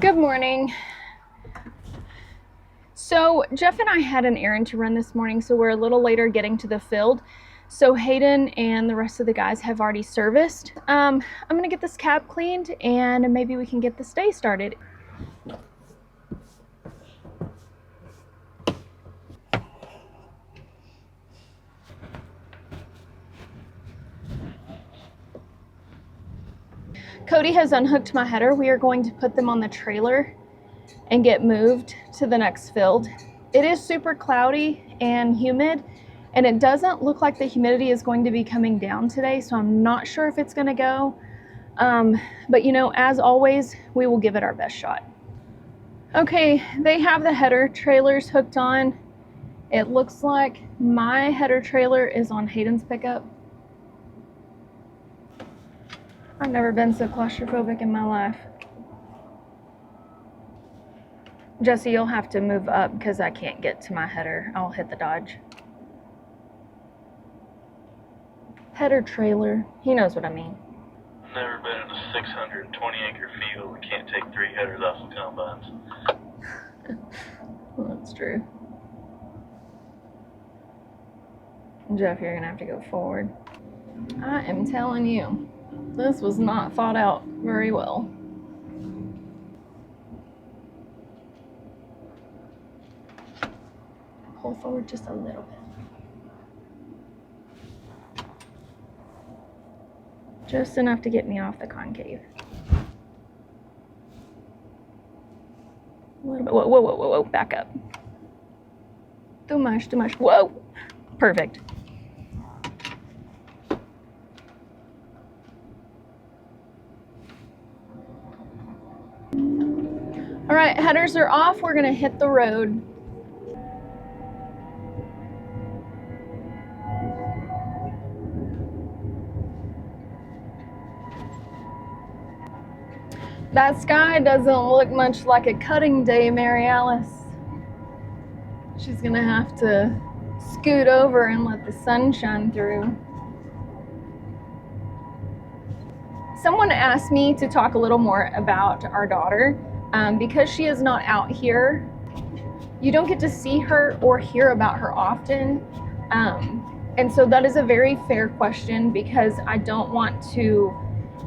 Good morning. So Jeff and I had an errand to run this morning, so we're a little later getting to the field. So Hayden and the rest of the guys have already serviced. I'm gonna get this cab cleaned and maybe we can get this day started. Cody has unhooked my header. We are going to put them on the trailer and get moved to the next field. It is super cloudy and humid, and it doesn't look like the humidity is going to be coming down today, so I'm not sure if it's gonna go. But you know, as always, we will give it our best shot. Okay, they have the header trailers hooked on. It looks like my header trailer is on Hayden's pickup. I've never been so claustrophobic in my life. Jesse, you'll have to move up because I can't get to my header. I'll hit the Dodge. Header trailer. He knows what I mean. Never been in a 620-acre field. We can't take 3 headers off the combines. Well, that's true. Jeff, you're gonna have to go forward. I am telling you, this was not thought out very well. Pull forward just a little bit. Just enough to get me off the concave. A little bit. Whoa, whoa, whoa, whoa, whoa, back up. Too much, too much. Whoa, perfect. All right, headers are off. We're gonna hit the road. That sky doesn't look much like a cutting day, Mary Alice. She's gonna have to scoot over and let the sun shine through. Someone asked me to talk a little more about our daughter. Because she is not out here, you don't get to see her or hear about her often. And so that is a very fair question because I don't want to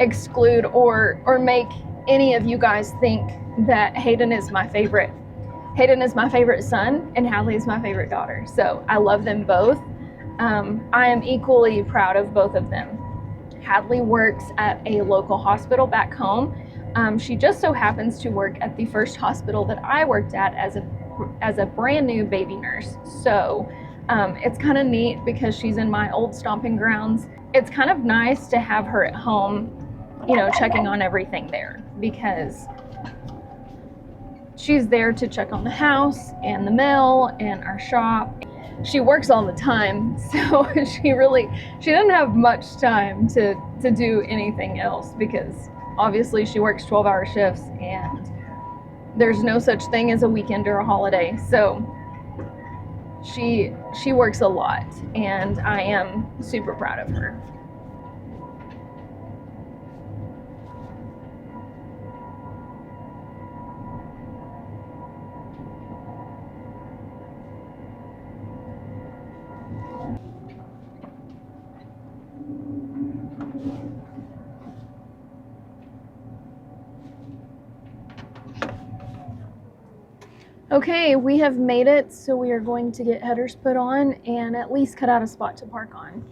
exclude or make any of you guys think that Hayden is my favorite. Hayden is my favorite son and Hadley is my favorite daughter. So I love them both. I am equally proud of both of them. Hadley works at a local hospital back home. She just so happens to work at the first hospital that I worked at as a brand new baby nurse. So it's kind of neat because she's in my old stomping grounds. It's kind of nice to have her at home, you know, checking on everything there because she's there to check on the house and the mill and our shop. She works all the time, so she doesn't have much time to do anything else because obviously she works 12-hour shifts and there's no such thing as a weekend or a holiday. So she works a lot and I am super proud of her. Okay, we have made it, so we are going to get headers put on and at least cut out a spot to park on.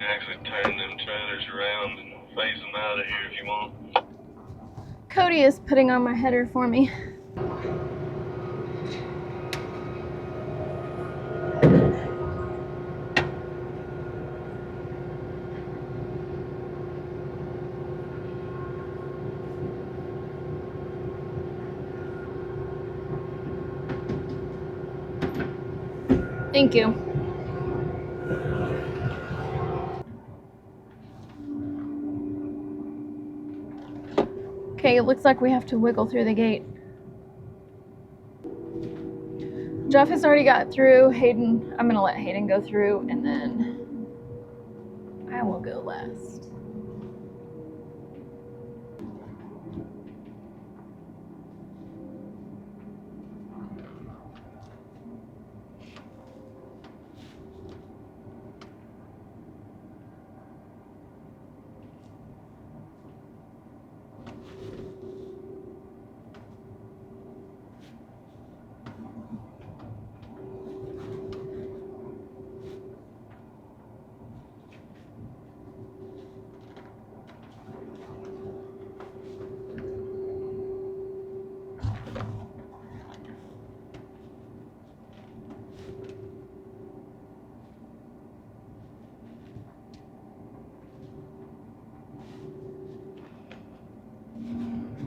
Actually turn them trailers around and phase them out of here if you want. Cody is putting on my header for me. Thank you. Okay, it looks like we have to wiggle through the gate. Jeff has already got through. Hayden, I'm gonna let Hayden go through, and then I will go last.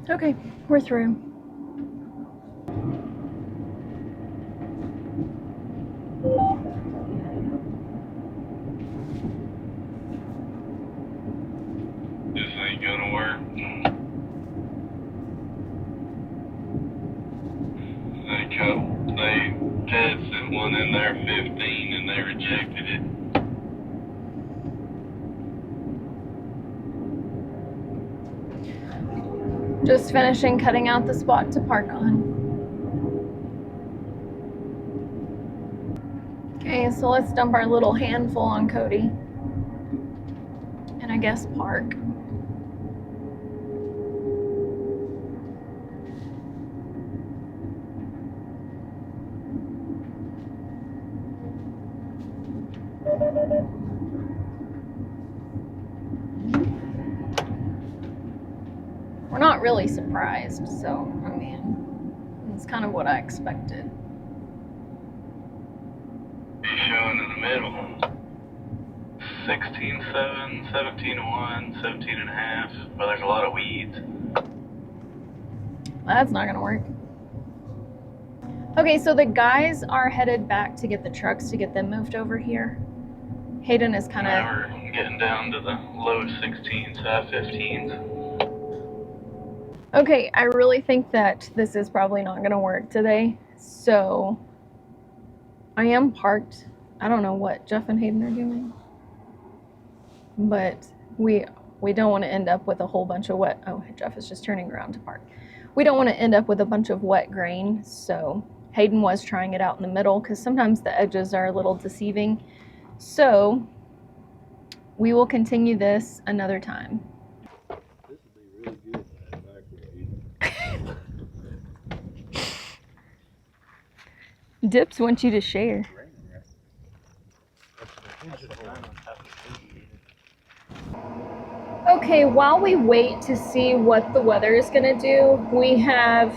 Okay, we're through. This ain't gonna work. They tested one in there 15 and they rejected it. Just finishing cutting out the spot to park on. Okay, so let's dump our little handful on Cody. And I guess park. We're not really surprised, so, I mean, it's kind of what I expected. He's showing in the middle. 16.7, 17.1, 17.5. But there's a lot of weeds. That's not gonna work. Okay, so the guys are headed back to get the trucks to get them moved over here. Hayden is kind Now of... we're getting down to the low 16s, high 15s. Okay, I really think that this is probably not gonna work today. So, I am parked. I don't know what Jeff and Hayden are doing. But we don't want to end up with a whole bunch of wet... Oh, Jeff is just turning around to park. We don't want to end up with a bunch of wet grain, so Hayden was trying it out in the middle because sometimes the edges are a little deceiving. So we will continue this another time. This would be really good to have back with you. Dips want you to share. Okay, while we wait to see what the weather is gonna do, we have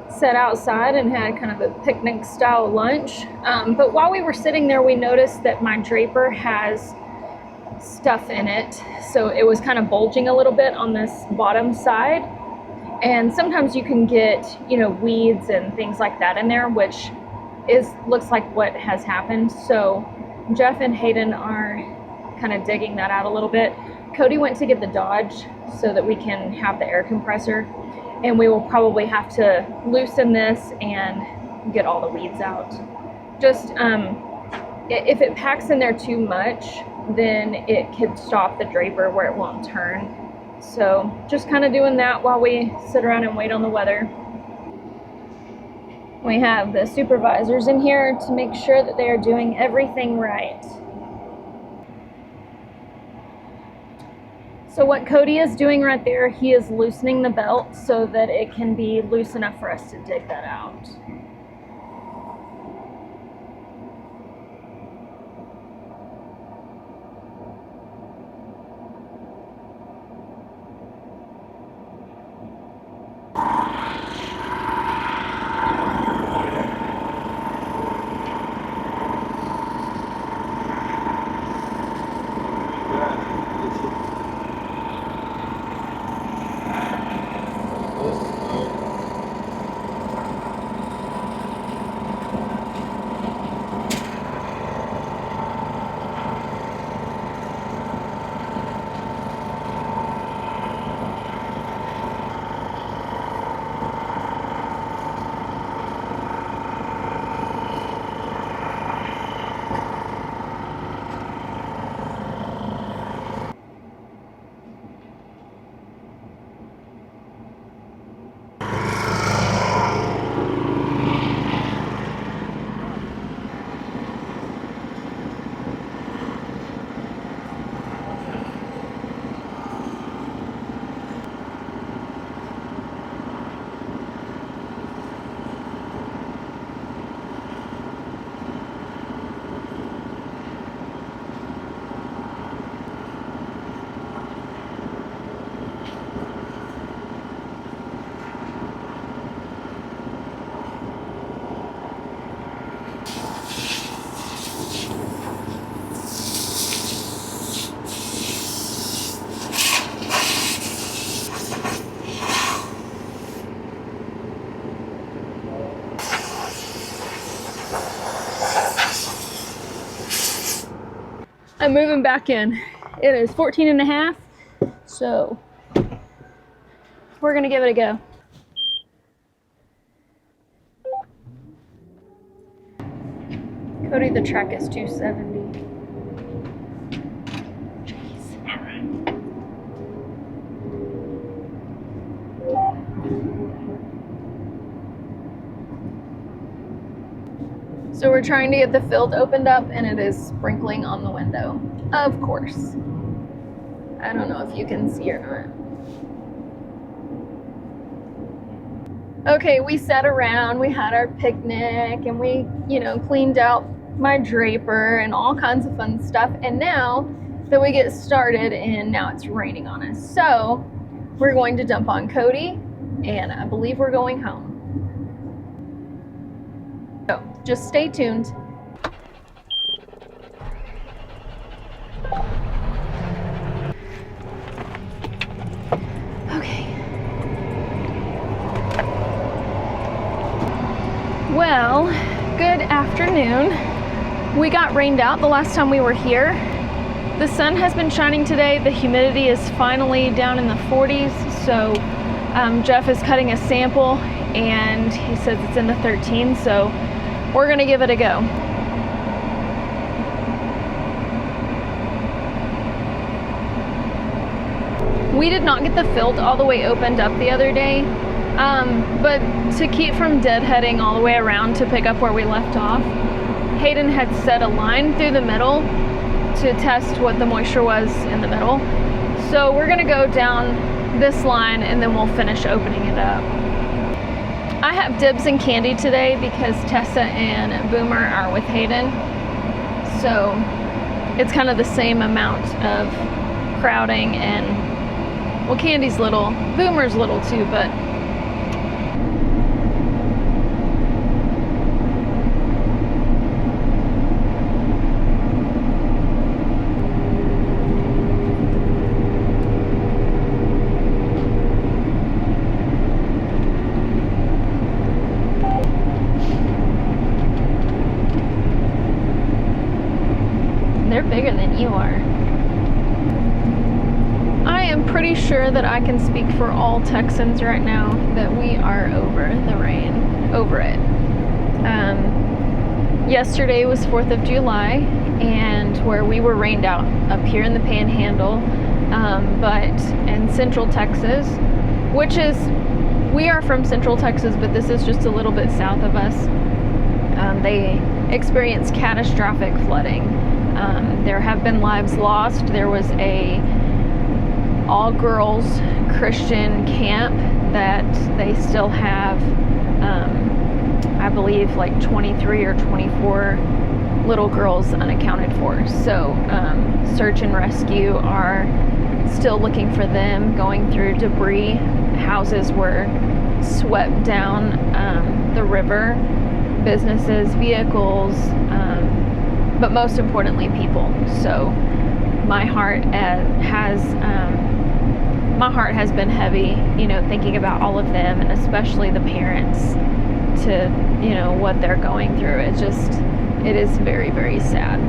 sat outside and had kind of a picnic style lunch. But while we were sitting there, we noticed that my Draper has stuff in it. So it was kind of bulging a little bit on this bottom side. And sometimes you can get, weeds and things like that in there, which looks like what has happened. So Jeff and Hayden are kind of digging that out a little bit. Cody went to get the Dodge so that we can have the air compressor, and we will probably have to loosen this and get all the weeds out. Just if it packs in there too much, then it could stop the Draper where it won't turn. So just kind of doing that while we sit around and wait on the weather. We have the supervisors in here to make sure that they are doing everything right. So what Cody is doing right there, he is loosening the belt so that it can be loose enough for us to dig that out. I'm moving back in. It is 14 and a half, so we're gonna give it a go. Cody, the track is 270. Jeez. So we're trying to get the field opened up and it is sprinkling on the window. Of course. I don't know if you can see or not. Okay, we sat around, we had our picnic, and we, cleaned out my Draper and all kinds of fun stuff. And now that we get started and now it's raining on us. So we're going to dump on Cody and I believe we're going home. So just stay tuned. Okay. Well, good afternoon. We got rained out the last time we were here. The sun has been shining today. The humidity is finally down in the 40s. So Jeff is cutting a sample and he says it's in the 13s. So we're gonna give it a go. We did not get the field all the way opened up the other day, but to keep from deadheading all the way around to pick up where we left off, Hayden had set a line through the middle to test what the moisture was in the middle. So we're gonna go down this line and then we'll finish opening it up. I have dibs and candy today because Tessa and Boomer are with Hayden. So it's kind of the same amount of crowding, and well, Candy's little, Boomer's little too, but they're bigger than you are. I am pretty sure that I can speak for all Texans right now that we are over the rain, over it. Yesterday was 4th of July, and where we were rained out up here in the Panhandle, but in Central Texas, which is, we are from Central Texas, but this is just a little bit south of us. They experienced catastrophic flooding. There have been lives lost. There was a all-girls Christian camp that they still have, I believe, like 23 or 24 little girls unaccounted for. So search and rescue are still looking for them, going through debris. Houses were swept down the river, businesses, vehicles, but most importantly, people. So my heart has been heavy, thinking about all of them, and especially the parents, to what they're going through. It is very, very sad.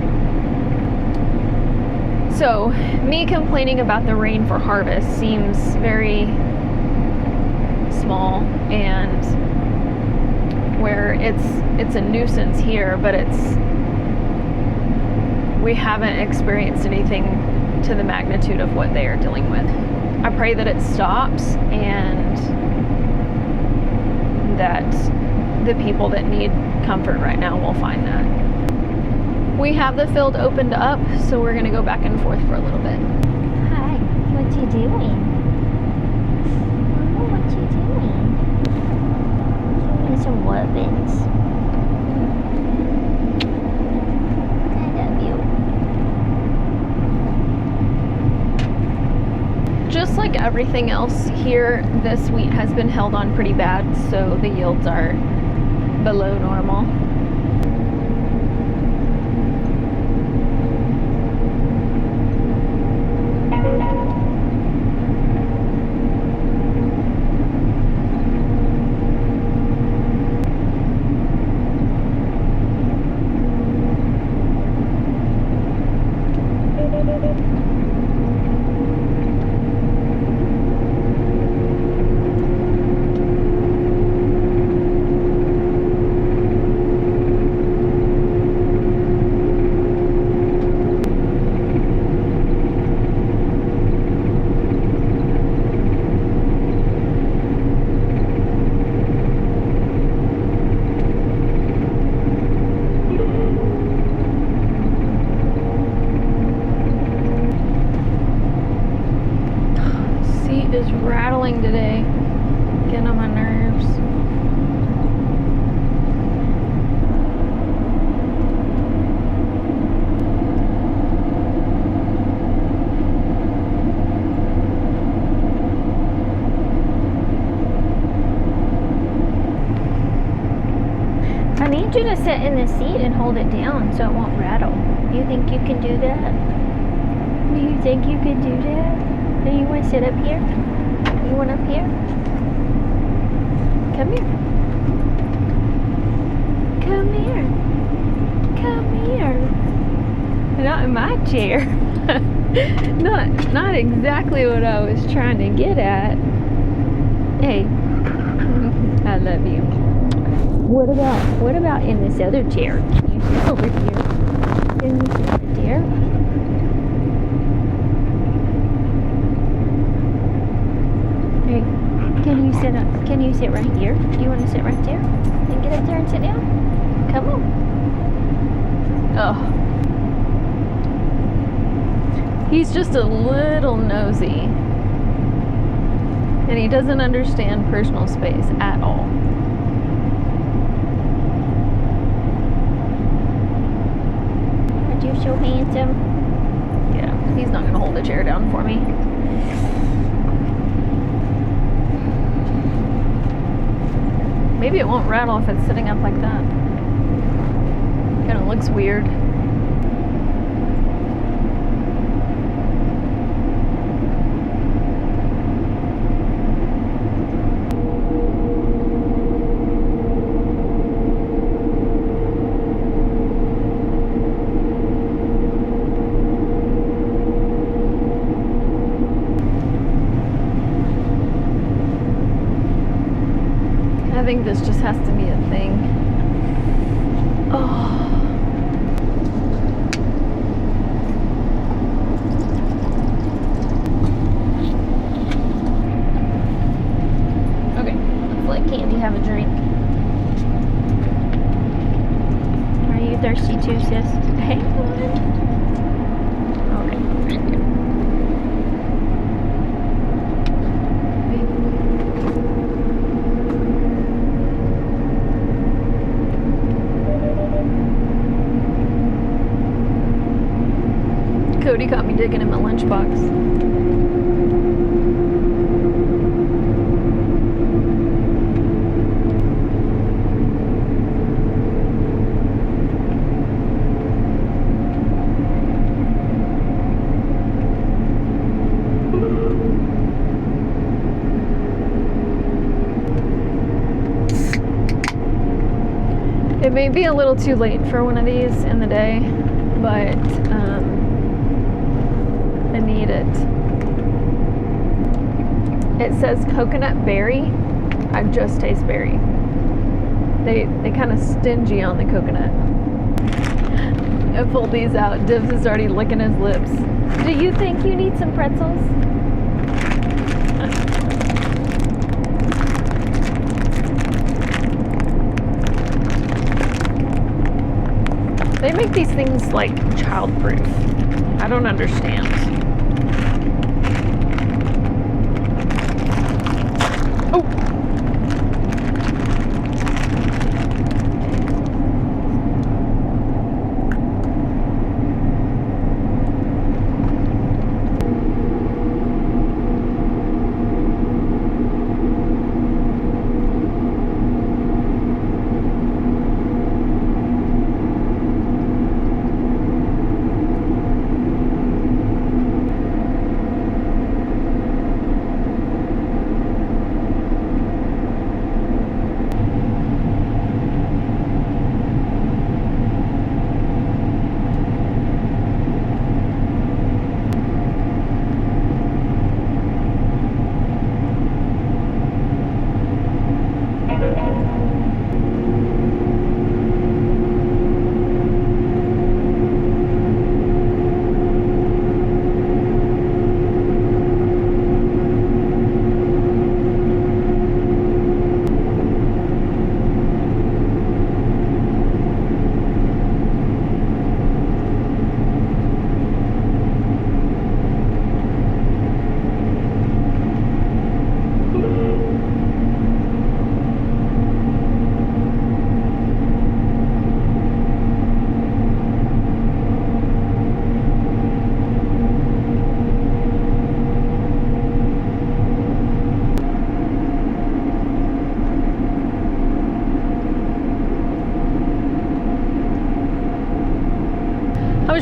So me complaining about the rain for harvest seems very small, and where it's a nuisance here, but we haven't experienced anything to the magnitude of what they are dealing with. I pray that it stops and that the people that need comfort right now will find that. We have the field opened up, so we're gonna go back and forth for a little bit. Hi, what you doing? Oh, what you doing? Doing some woodbins. I love you. Just like everything else here, this wheat has been held on pretty bad, so the yields are below normal. you to sit in the seat and hold it down so it won't rattle. Do you think you can do that? Do you think you can do that? Do you want to sit up here? You want up here? Come here. Come here. Come here. Not in my chair. Not exactly what I was trying to get at. Hey, I love you. What about in this other chair? Can you sit over here? Can you sit over there? Hey, can you sit right here? Do you want to sit right there? Then get up there and sit down? Come on. Oh. He's just a little nosy. And he doesn't understand personal space at all. Aren't you so handsome? Yeah, he's not gonna hold the chair down for me. Maybe it won't rattle if it's sitting up like that. Kind of looks weird. I think this just has to be a thing. Oh. Okay, let's let Candy have a drink. Are you thirsty too, sis? Hang on. Okay. Cody caught me digging in my lunchbox. It may be a little too late for one of these in the day, but I need it. It says coconut berry. I just taste berry. They kind of stingy on the coconut. I pulled these out. Divs is already licking his lips. Do you think you need some pretzels? They make these things like childproof. I don't understand. Oh!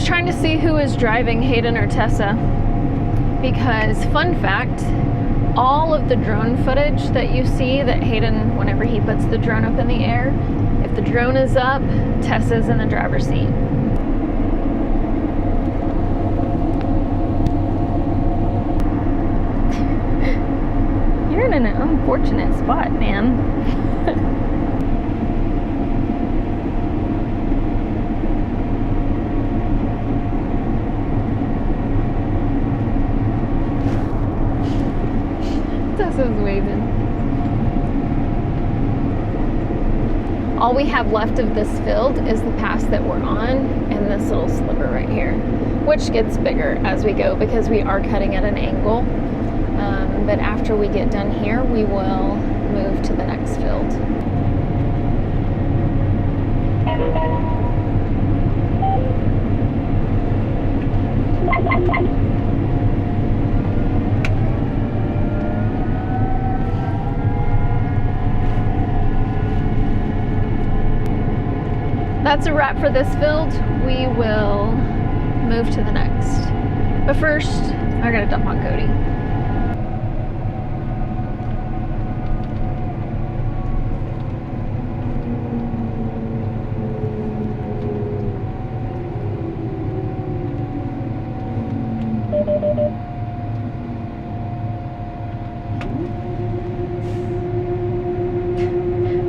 was trying to see who was driving, Hayden or Tessa, because fun fact, all of the drone footage that you see that Hayden, whenever he puts the drone up in the air, if the drone is up, Tessa's in the driver's seat. You're in an unfortunate spot, man. Tessa's waving. All we have left of this field is the pass that we're on and this little sliver right here, which gets bigger as we go because we are cutting at an angle. But after we get done here, we will move to the next field. That's a wrap for this field. We will move to the next. But first, I gotta dump on Cody.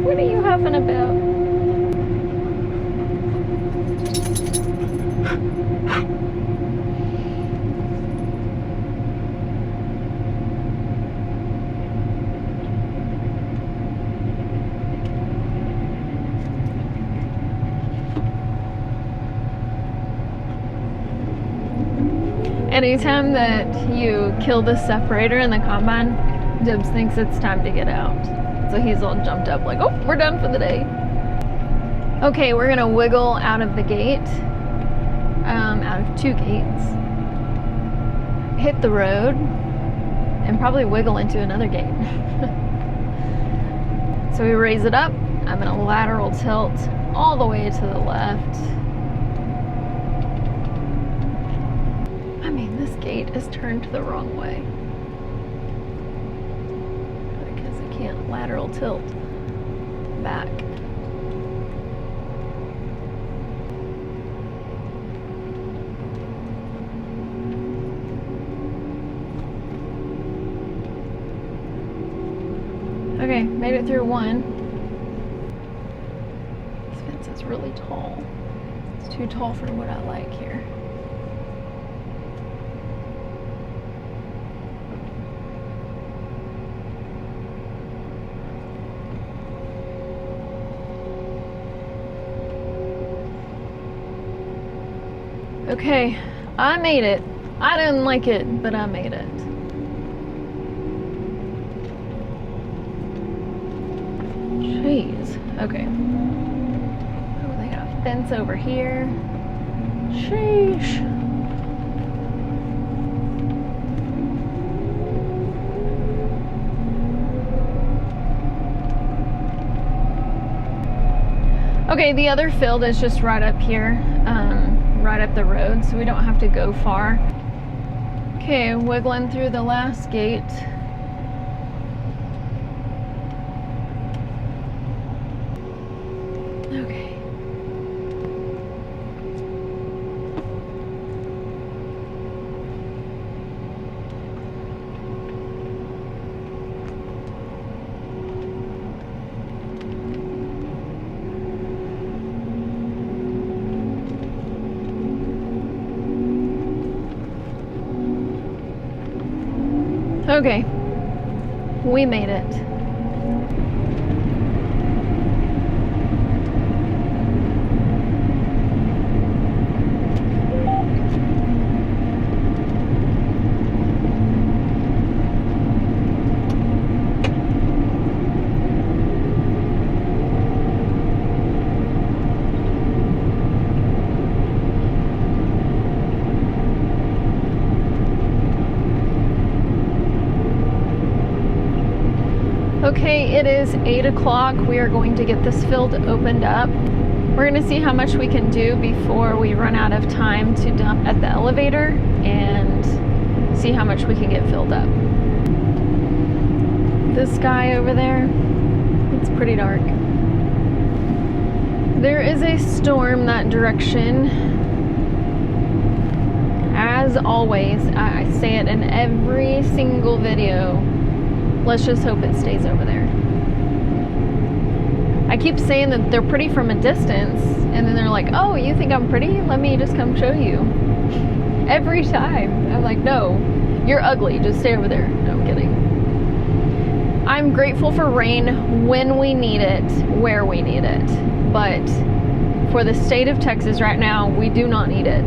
What are you huffing about? Anytime that you kill the separator in the combine, Dibs thinks it's time to get out. So he's all jumped up like, oh, we're done for the day. Okay, we're gonna wiggle out of the gate, out of two gates, hit the road, and probably wiggle into another gate. So we raise it up. I'm gonna lateral tilt all the way to the left. I mean, this gate is turned the wrong way because I can't lateral tilt back. Okay, made it through one. This fence is really tall. It's too tall for what I like here. Okay, I made it. I didn't like it, but I made it. Jeez. Okay. Oh, they got a fence over here. Sheesh. Okay, the other field is just right up here, right up the road, so we don't have to go far. Okay, wiggling through the last gate. Okay. Okay, we made it. Okay, it is 8 o'clock. We are going to get this field opened up. We're gonna see how much we can do before we run out of time to dump at the elevator and see how much we can get filled up. This guy over there, it's pretty dark. There is a storm that direction. As always, I say it in every single video. Let's just hope it stays over there. I keep saying that they're pretty from a distance, and then they're like, oh, you think I'm pretty? Let me just come show you. Every time. I'm like, no, you're ugly. Just stay over there. No, I'm kidding. I'm grateful for rain when we need it, where we need it. But for the state of Texas right now, we do not need it.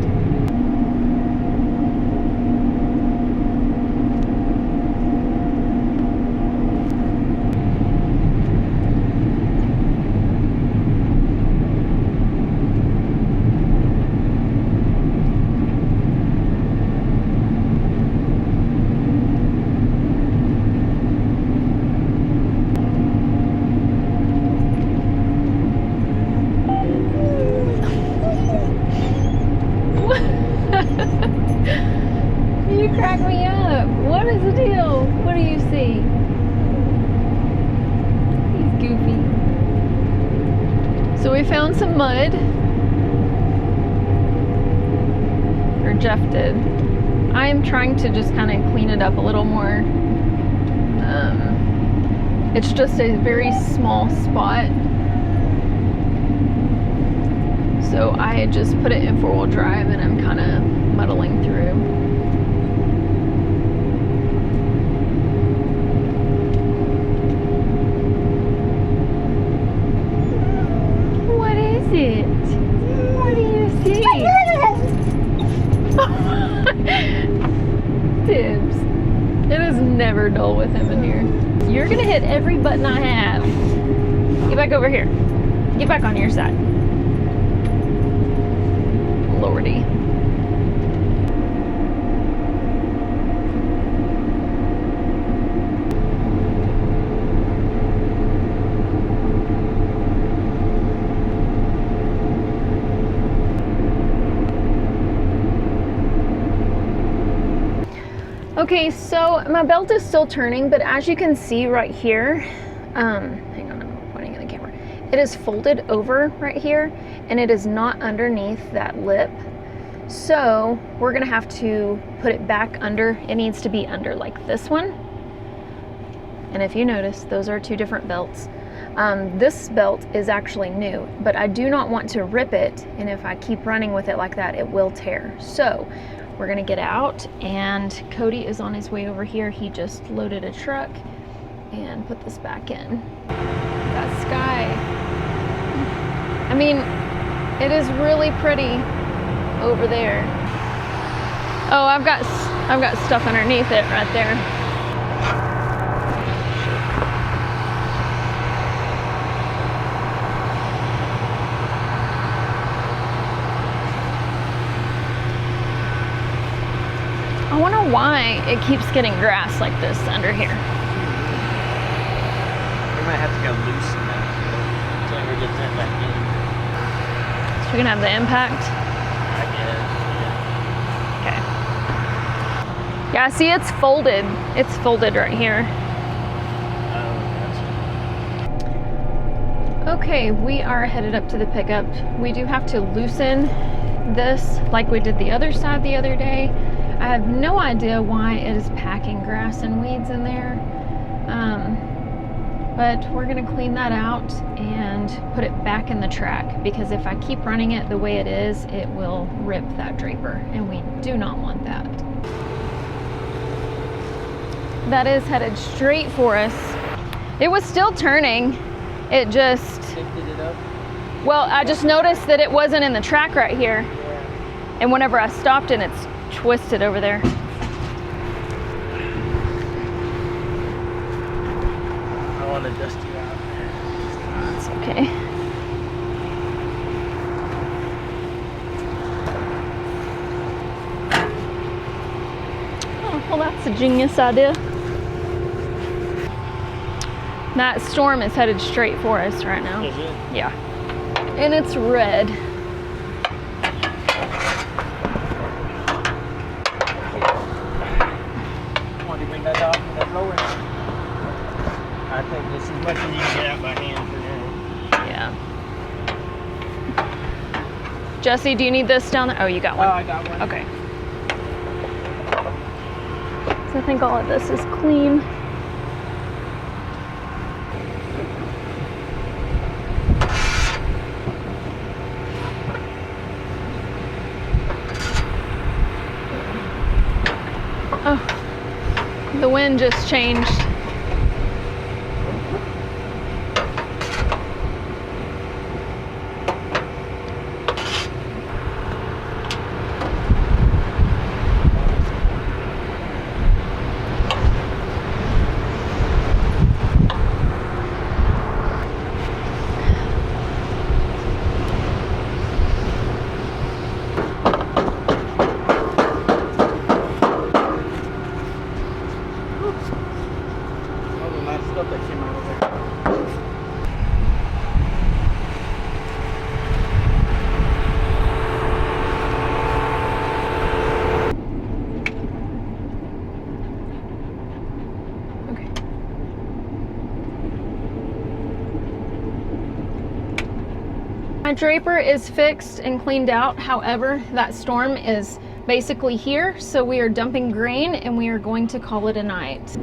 You crack me up. What is the deal? What do you see? He's goofy. So we found some mud. Or Jeff did. I am trying to just kind of clean it up a little more. It's just a very small spot. So I just put it in 4-wheel drive and I'm kind of muddling through. What is it? What do you see? Tibbs. It is never dull with him in here. You're gonna hit every button I have. Get back over here. Get back on your side. Lordy. Okay, so my belt is still turning, but as you can see right here, hang on, I'm pointing at the camera. It is folded over right here, and it is not underneath that lip. So we're gonna have to put it back under. It needs to be under like this one. And if you notice, those are two different belts. This belt is actually new, but I do not want to rip it, and if I keep running with it like that, it will tear. So we're gonna get out, and Cody is on his way over here. He just loaded a truck and put this back in. That sky. I mean, it is really pretty over there. Oh, I've got stuff underneath it right there. I wonder why it keeps getting grass like this under here. We might have to go loosen that until we get that back in. So you're gonna have the impact? I guess, Okay. Yeah, see, it's folded. It's folded right here. Oh, Okay, we are headed up to the pickup. We do have to loosen this like we did the other side the other day. I have no idea why it is packing grass and weeds in there. But we're gonna clean that out and put it back in the track, because if I keep running it the way it is, it will rip that Draper, and we do not want that. That is headed straight for us. It was still turning. It just, shifted it up. well, I just noticed that it wasn't in the track right here. Yeah. And whenever I stopped it, it's twisted over there. I want to dust you out. It's okay. Oh, well, that's a genius idea. That storm is headed straight for us right now. Is it? Yeah. And it's red. Want to bring that off with that roller? I think this is much as you can get out by hand for now. Yeah. Jesse, do you need this down there? Oh, you got Oh, one. I got one. Okay. So I think all of this is clean. Oh, the wind just changed. All the nice stuff that came out of there. Okay. My Draper is fixed and cleaned out. However, that storm is basically here, so we are dumping grain and we are going to call it a night.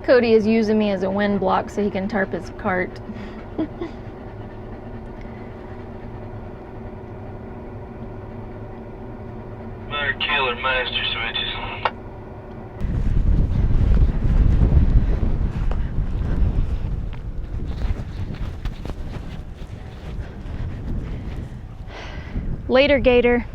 Cody is using me as a wind block so he can tarp his cart. Better killer master switches. Later, Gator.